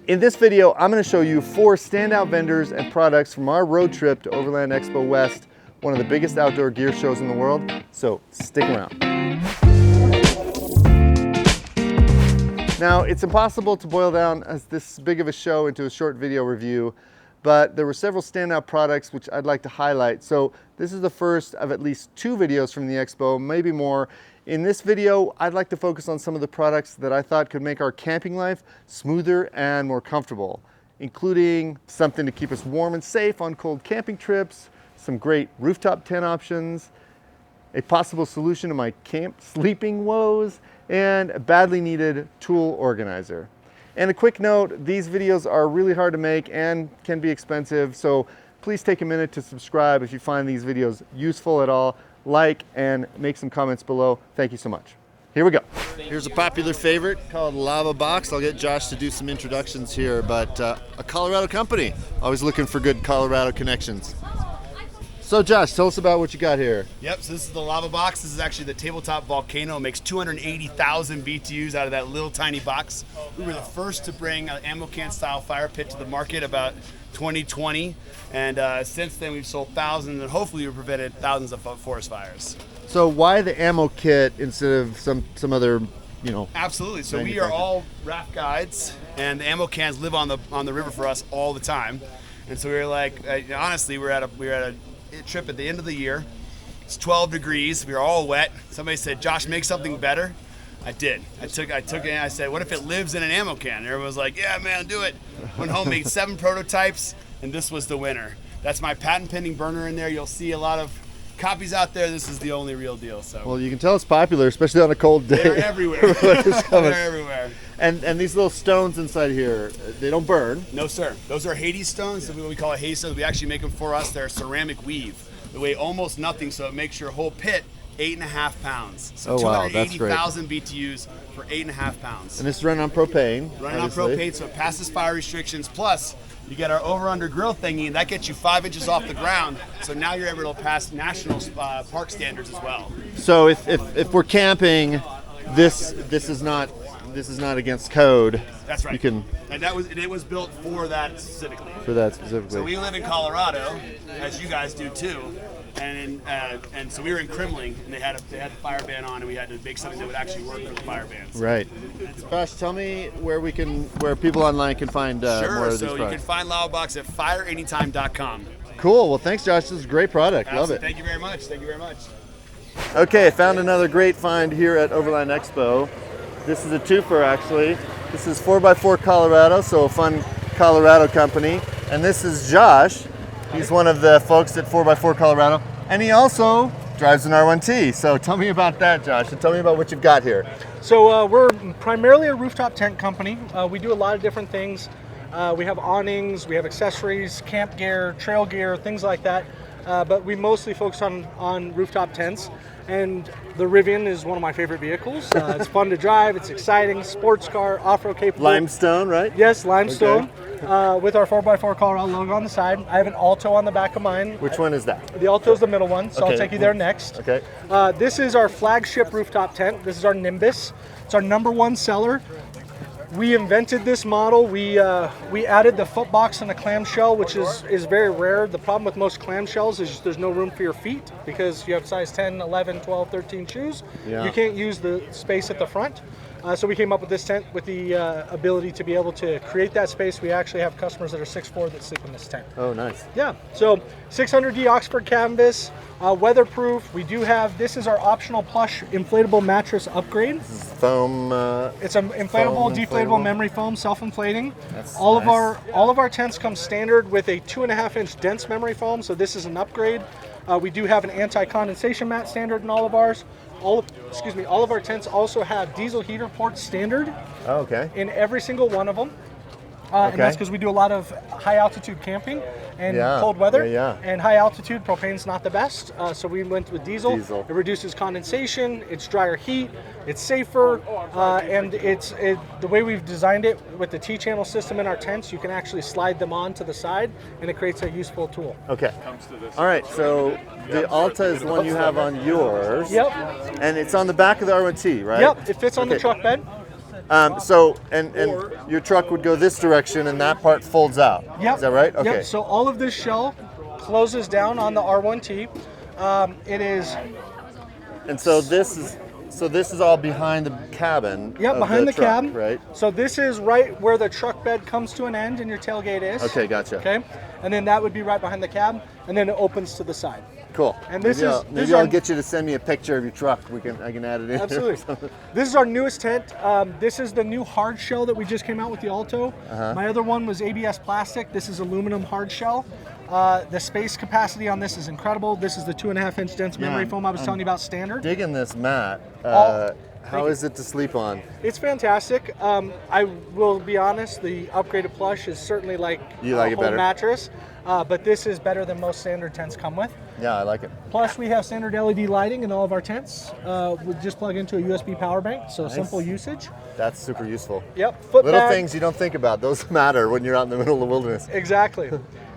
In this video, I'm going to show you 4 standout vendors and products from our road trip to Overland Expo West, one of the biggest outdoor gear shows in the world, so stick around. Now, it's impossible to boil down this big of a show into a short video review, but there were several standout products which I'd like to highlight. So this is the first of at least 2 videos from the expo, maybe more. In this video, I'd like to focus on some of the products that I thought could make our camping life smoother and more comfortable, including something to keep us warm and safe on cold camping trips, some great rooftop tent options, a possible solution to my camp sleeping woes, and a badly needed tool organizer. And a quick note, these videos are really hard to make and can be expensive, so please take a minute to subscribe if you find these videos useful at all. Like and make some comments below. Thank you so much. Here we go. Here's a popular favorite called Lavabox. I'll get Josh to do some introductions here, but a Colorado company. Always looking for good Colorado connections. So Josh, tell us about what you got here. Yep, so this is the Lavabox. This is actually the tabletop volcano. It makes 280,000 BTUs out of that little tiny box. We were the first to bring an ammo can style fire pit to the market about 2020, and since then we've sold thousands, and hopefully we've prevented thousands of forest fires. So why the ammo kit instead of some other, you know? Absolutely. So we are all raft guides, and the ammo cans live on the river for us all the time. And so we were like, honestly, we're at a trip at the end of the year. It's 12 degrees. We were all wet. Somebody said, "Josh, make something better." I did. I took it and I said, "What if it lives in an ammo can?" And everyone was like, "Yeah, man, do it." Went home, made 7 prototypes, and this was the winner. That's my patent pending burner in there. You'll see a lot of copies out there. This is the only real deal. So. Well, you can tell it's popular, especially on a cold day. They're everywhere. They're everywhere. And these little stones inside here, they don't burn. No, sir. Those are Hades stones. We call it Hades stones. We actually make them for us. They're ceramic weave. They weigh almost nothing, so it makes your whole pit 8.5 pounds. So oh, wow, that's great. 280,000 BTUs for 8.5 pounds. And this is running on propane. Running on propane, so it passes fire restrictions. Plus, you get our over-under grill thingy, and that gets you 5 inches off the ground. So now you're able to pass national park standards as well. So if we're camping, this is not against code. That's right. You can. And it was built for that specifically. For that specifically. So we live in Colorado, as you guys do too, and so we were in Kremling, and they had a fire ban on, and we had to make something that would actually work with the fire bans. Right. Josh, tell me where people online can find more of these products. Sure. So you can find Lavabox at fireanytime.com. Cool. Well, thanks, Josh. This is a great product. Absolutely. Love it. Thank you very much. Thank you very much. Okay, I found another great find here at Overland Expo. This is a twofer, actually. This is 4x4 Colorado, so a fun Colorado company. And this is Josh. He's one of the folks at 4x4 Colorado. And he also drives an R1T. So tell me about that, Josh, and tell me about what you've got here. So we're primarily a rooftop tent company. We do a lot of different things. We have awnings, we have accessories, camp gear, trail gear, things like that. But we mostly focus on rooftop tents. And the Rivian is one of my favorite vehicles. It's fun to drive, it's exciting, sports car, off-road capable. Limestone, right? Yes, limestone. Okay. With our 4x4 Colorado logo on the side. I have an Alto on the back of mine. Which one is that? The Alto is the middle one, so okay. I'll take you there next. Okay. This is our flagship rooftop tent. This is our Nimbus. It's our #1 seller. We invented this model. We added the foot box and the clamshell, which is very rare. The problem with most clamshells is there's no room for your feet because you have size 10, 11, 12, 13 shoes. Yeah. You can't use the space at the front. So we came up with this tent with the ability to be able to create that space. We actually have customers that are 6'4" that sleep in this tent. Oh, nice. Yeah, so 600D Oxford canvas, weatherproof. We do have, this is our optional plush inflatable mattress upgrade. Foam. It's an inflatable, deflatable memory foam, self-inflating. All nice. of our tents come standard with a 2.5-inch dense memory foam, so this is an upgrade. We do have an anti-condensation mat standard in all of ours. All of our tents also have diesel heater ports standard. Oh, okay. In every single one of them. And that's because we do a lot of high altitude camping and cold weather. And high altitude, propane's not the best. So we went with diesel. It reduces condensation, it's drier heat, it's safer, and the way we've designed it with the T-channel system in our tents, you can actually slide them on to the side and it creates a useful tool. Okay. All right, so the Alta is the one you have on yours. Yep. And it's on the back of the R1T, right? Yep, it fits on the truck bed. So, and your truck would go this direction and that part folds out. Yep. Is that right? Okay. Yep. So all of this shell closes down on the R1T. It is. And so this is all behind the cabin. Yep, of behind the truck, cab. right? So this is right where the truck bed comes to an end and your tailgate is. Okay, gotcha. Okay. And then that would be right behind the cab, and then it opens to the side. Cool. And this maybe I'll get you to send me a picture of your truck. I can add it in. Absolutely. This is our newest tent. This is the new hard shell that we just came out with the Alto. My other one was ABS plastic. This is aluminum hard shell. The space capacity on this is incredible. This is the 2.5-inch dense memory foam I was telling you about, standard. Digging this mat. How is it to sleep on? It's fantastic. I will be honest, the upgraded plush is certainly like you like a it whole better? mattress, but this is better than most standard tents come with. Yeah, I like it. Plus, we have standard LED lighting in all of our tents. We just plug into a USB power bank, so Nice. simple usage. That's super useful. Yep. Foot Little bag. things you don't think about. Those matter when you're out in the middle of the wilderness. Exactly.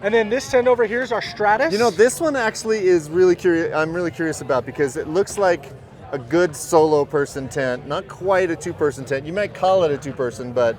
And then this tent over here is our Stratus. You know, this one actually is really curious. I'm really curious about because it looks like a good solo person tent, not quite a two-person tent. You might call it a two-person, but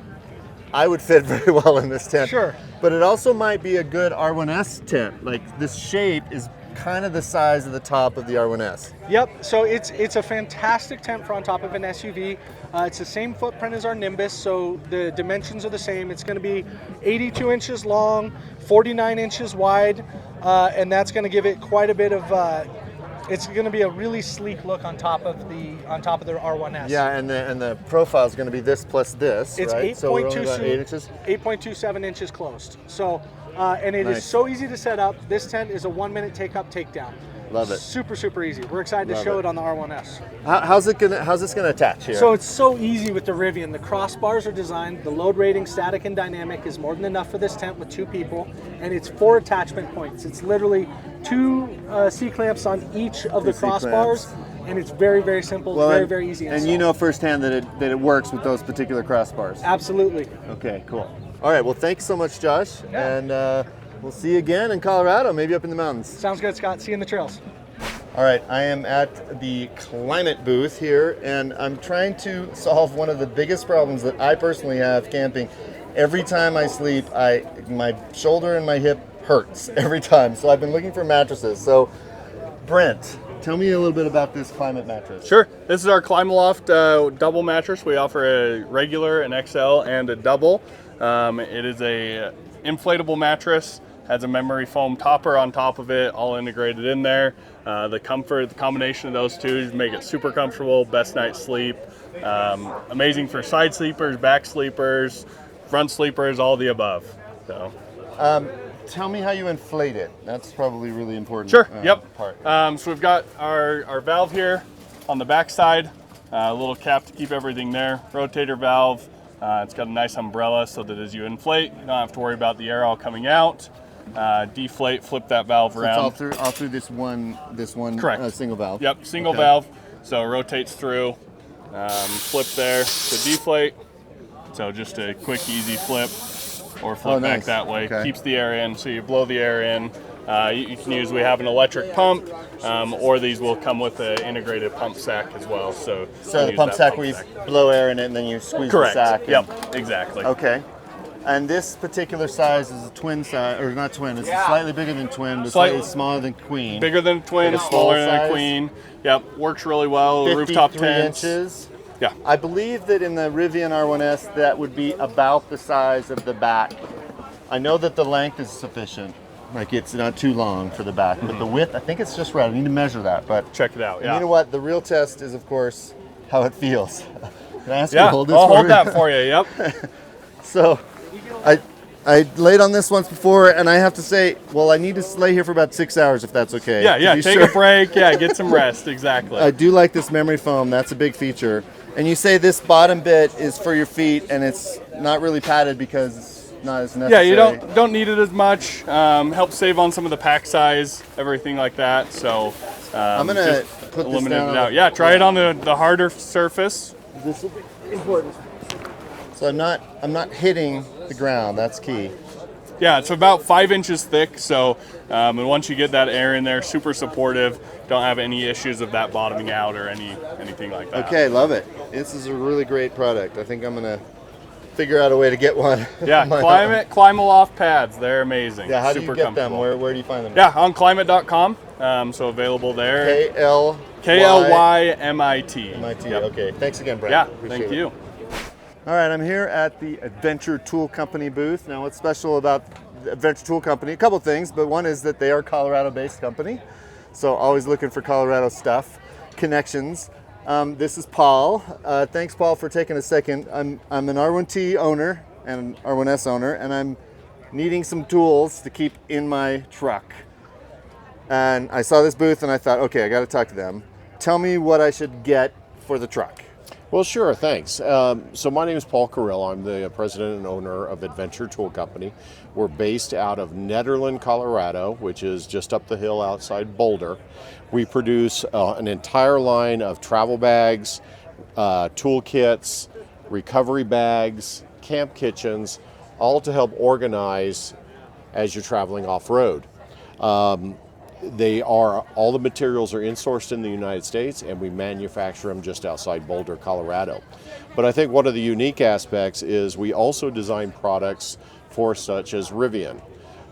I would fit very well in this tent. Sure. But it also might be a good R1S tent. Like this shape is kind of the size of the top of the R1S. Yep. So it's a fantastic tent for on top of an SUV. It's the same footprint as our Nimbus, so the dimensions are the same. It's going to be 82 inches long, 49 inches wide, and that's going to give it quite a bit of. It's going to be a really sleek look on top of the R1S. Yeah, and the profile is going to be this plus this. It's right? 8.2 so we're only about 8 inches. 8.27 inches closed. So, and it Nice. is so easy to set up. This tent is a 1-minute take up, take down. Love it. Super, super easy. We're excited to Love show it. it on the R1S. How's this gonna attach here? So it's so easy with the Rivian. The crossbars are designed, the load rating, static and dynamic is more than enough for this tent with 2 people, and it's 4 attachment points. It's literally 2 C-clamps on each of the crossbars, and it's very, very simple, very easy to install. And you know firsthand that it works with those particular crossbars. Absolutely. Okay, cool. All right, well, thanks so much, Josh, Yeah. and we'll see you again in Colorado, maybe up in the mountains. Sounds good, Scott. See you in the trails. All right, I am at the Klymit booth here, and I'm trying to solve one of the biggest problems that I personally have camping. Every time I sleep, my shoulder and my hip hurts every time. So I've been looking for mattresses. So, Brent, tell me a little bit about this Klymit mattress. Sure. This is our Klymaloft double mattress. We offer a regular, an XL, and a double. It is a inflatable mattress. Has a memory foam topper on top of it, all integrated in there. The comfort, the combination of those two make it super comfortable, best night's sleep. Amazing for side sleepers, back sleepers, front sleepers, all the above. So, Tell me how you inflate it. That's probably really important. sure, yep. Part. So we've got our valve here on the back side, a little cap to keep everything there, rotator valve. It's got a nice umbrella so that as you inflate, you don't have to worry about the air all coming out. Deflate, flip that valve around. It's all through this one Correct. Single valve. Yep, single Okay. valve. So it rotates through, flip there to deflate. So just a quick, easy flip or flip back nice. that way. Okay. Keeps the air in, so you blow the air in. You can use, we have an electric pump, or these will come with an integrated pump sack as well. So you So can the use pump that sack where you blow air in it and then you squeeze Correct. the sack. and- Yep, exactly. Okay. And this particular size is a twin size, or not twin, it's slightly bigger than twin, but Slightly- slightly smaller than queen. Bigger than a twin, Like a smaller small than a size? queen. Yep, works really well. Rooftop 53 tents. inches. Yeah. I believe that in the Rivian R1S that would be about the size of the back. I know that the length is sufficient. Like it's not too long for the back, but the width, I think it's just right. I need to measure that, but Check it out. and Yeah. you know what? The real test is, of course, how it feels. Can I ask you Yeah, to hold this I'll for hold me? that for you. Yep. So, I laid on this once before, and I have to say, well, I need to lay here for about 6 hours if that's okay. Yeah, To yeah. be Take sure. a break. Yeah, get some rest. Exactly. I do like this memory foam. That's a big feature. And you say this bottom bit is for your feet, and it's not really padded because it's not as Yeah, necessary. you don't need it as much. Helps save on some of the pack size, everything like that. So I'm gonna just put this eliminate down it on out. the- Yeah, try it on the harder surface. This will be important. So I'm not hitting the ground. That's key. Yeah, it's about 5 inches thick. So, and once you get that air in there, super supportive. Don't have any issues of that bottoming out or anything like that. Okay, love it. This is a really great product. I think I'm gonna figure out a way to get one. Yeah, Klymit Climaloft pads. They're amazing. Yeah, how do super you get them? Where do you find them? Yeah, on Klymit.com. So available there. KLYMIT. MIT. Yep. Okay, thanks again, Brent. Yeah, Appreciate thank it. you. All right, I'm here at the Adventure Tool Company booth. Now, what's special about the Adventure Tool Company? A couple things, but one is that they are a Colorado-based company. So always looking for Colorado stuff, connections. This is Paul. Thanks, Paul, for taking a second. I'm an R1T owner and an R1S owner, and I'm needing some tools to keep in my truck. And I saw this booth and I thought, okay, I got to talk to them. Tell me what I should get for the truck. Well, sure, thanks. So my name is Paul Carrill. I'm the president and owner of Adventure Tool Company. We're based out of Nederland, Colorado, which is just up the hill outside Boulder. We produce an entire line of travel bags, tool kits, recovery bags, camp kitchens, all to help organize as you're traveling off-road. All the materials are insourced in the United States, and we manufacture them just outside Boulder, Colorado. But I think one of the unique aspects is we also design products for such as Rivian.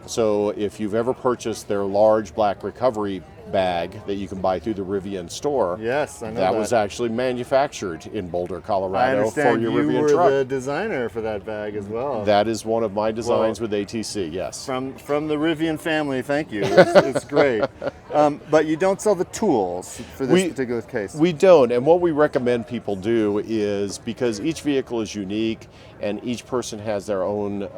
So if you've ever purchased their large black recovery bag that you can buy through the Rivian store, yes, I know that was actually manufactured in Boulder, Colorado I understand for your you Rivian were truck. the designer for that bag as well. That is one of my designs with ATC, yes. From the Rivian family, thank you. It's great. But you don't sell the tools for this particular case. We don't, and what we recommend people do is, because each vehicle is unique and each person has their own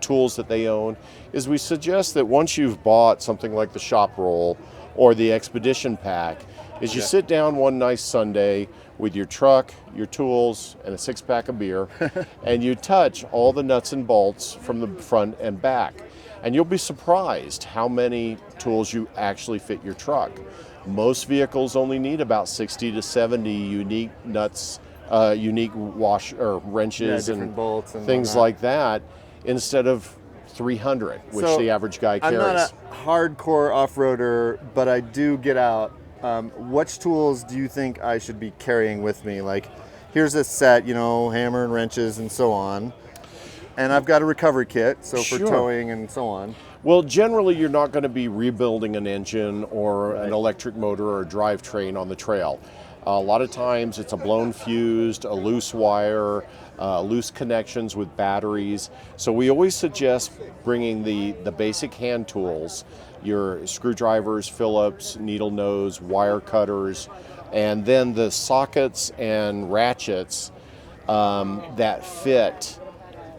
tools that they own, is we suggest that once you've bought something like the shop roll or the expedition pack, is you sit down one nice Sunday with your truck, your tools, and a 6-pack of beer, and you touch all the nuts and bolts from the front and back. And you'll be surprised how many tools you actually fit your truck. Most vehicles only need about 60 to 70 unique nuts, unique wrenches and bolts and things whatnot. like that, instead of 300, which the average guy carries. I'm not a hardcore off-roader, but I do get out. Which tools do you think I should be carrying with me? Like, here's a set, hammer and wrenches and so on. And I've got a recovery kit, so for towing and so on. Well, generally you're not going to be rebuilding an engine or an electric motor or a drivetrain on the trail. A lot of times it's a blown fuse, a loose wire, loose connections with batteries. So we always suggest bringing the basic hand tools, your screwdrivers, Phillips, needle nose, wire cutters, and then the sockets and ratchets that fit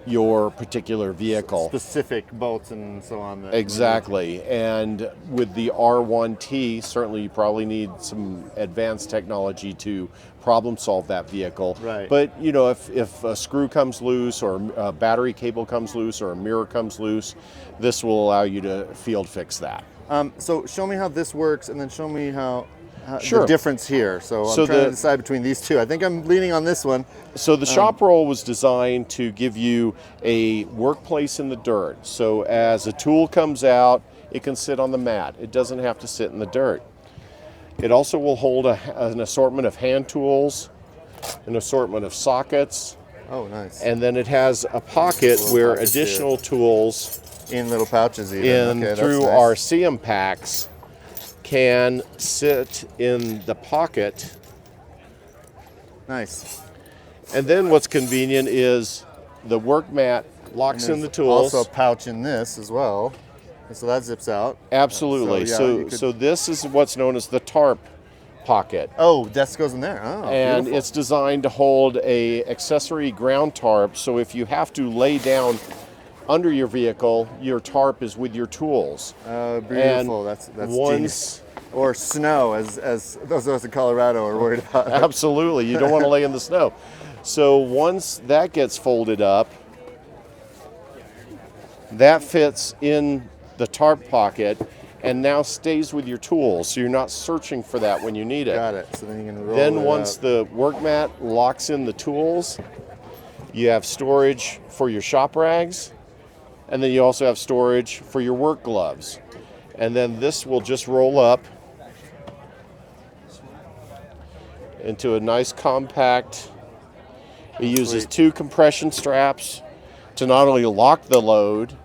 your particular vehicle. Specific bolts and so on. Exactly. And with the R1T, certainly you probably need some advanced technology to problem solve that vehicle. Right. But if a screw comes loose or a battery cable comes loose or a mirror comes loose, this will allow you to field fix that. So show me how this works, and then show me how Sure. the difference here. So I'm trying to decide between these two. I think I'm leaning on this one. So the shop roll was designed to give you a workplace in the dirt. So as a tool comes out, it can sit on the mat. It doesn't have to sit in the dirt. It also will hold an assortment of hand tools, an assortment of sockets. Oh, nice. And then it has a pocket where additional tools in little pouches even. Through our CM packs can sit in the pocket. Nice. And then what's convenient is the work mat locks in the tools. Also a pouch in this as well. So that zips out. Absolutely. So this is what's known as the tarp pocket. Oh, that goes in there. Oh, and beautiful. It's designed to hold a accessory ground tarp. So if you have to lay down under your vehicle, your tarp is with your tools. Beautiful. And that's genius. Or snow, as those of us in Colorado are worried about. Absolutely. You don't want to lay in the snow. So once that gets folded up, that fits in the tarp pocket and now stays with your tools. So you're not searching for that when you need it. Got it. So then you can roll Then it once up. the work mat locks in the tools, you have storage for your shop rags And then you also have storage for your work gloves. And then this will just roll up into a nice compact. It uses 2 compression straps to not only lock the load,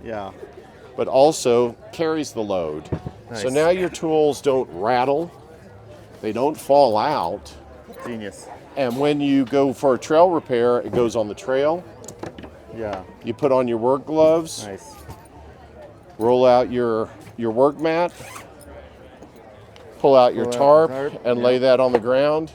but also carries the load. So now your tools don't rattle, they don't fall out. Genius. And when you go for a trail repair, it goes on the trail. Yeah. You put on your work gloves. Nice. Roll out your work mat. Pull out your tarp and lay that on the ground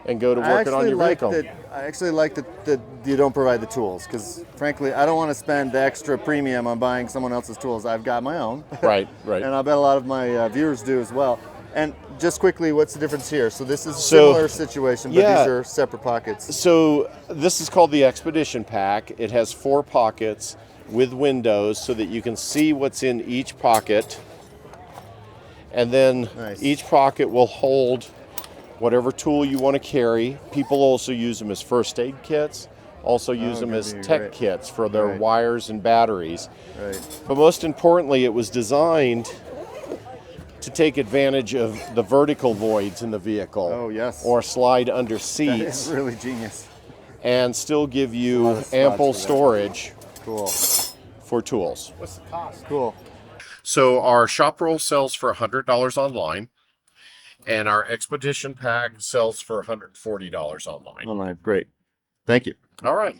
and go to work it on your vehicle. I actually like that you don't provide the tools, because frankly, I don't want to spend the extra premium on buying someone else's tools. I've got my own. Right. And I bet a lot of my viewers do as well. And just quickly, what's the difference here? So this is a similar situation, but these are separate pockets. So this is called the Expedition Pack. It has 4 pockets with windows so that you can see what's in each pocket. And then each pocket will hold whatever tool you want to carry. People also use them as first aid kits, also use them as tech kits for their wires and batteries. But most importantly, it was designed to take advantage of the vertical voids in the vehicle. Oh, yes. Or slide under seats. That is really genius. And still give you ample storage for tools. What's the cost? Cool. So our shop roll sells for $100 online, and our Expedition Pack sells for $140 online. Online, great. Thank you. All right.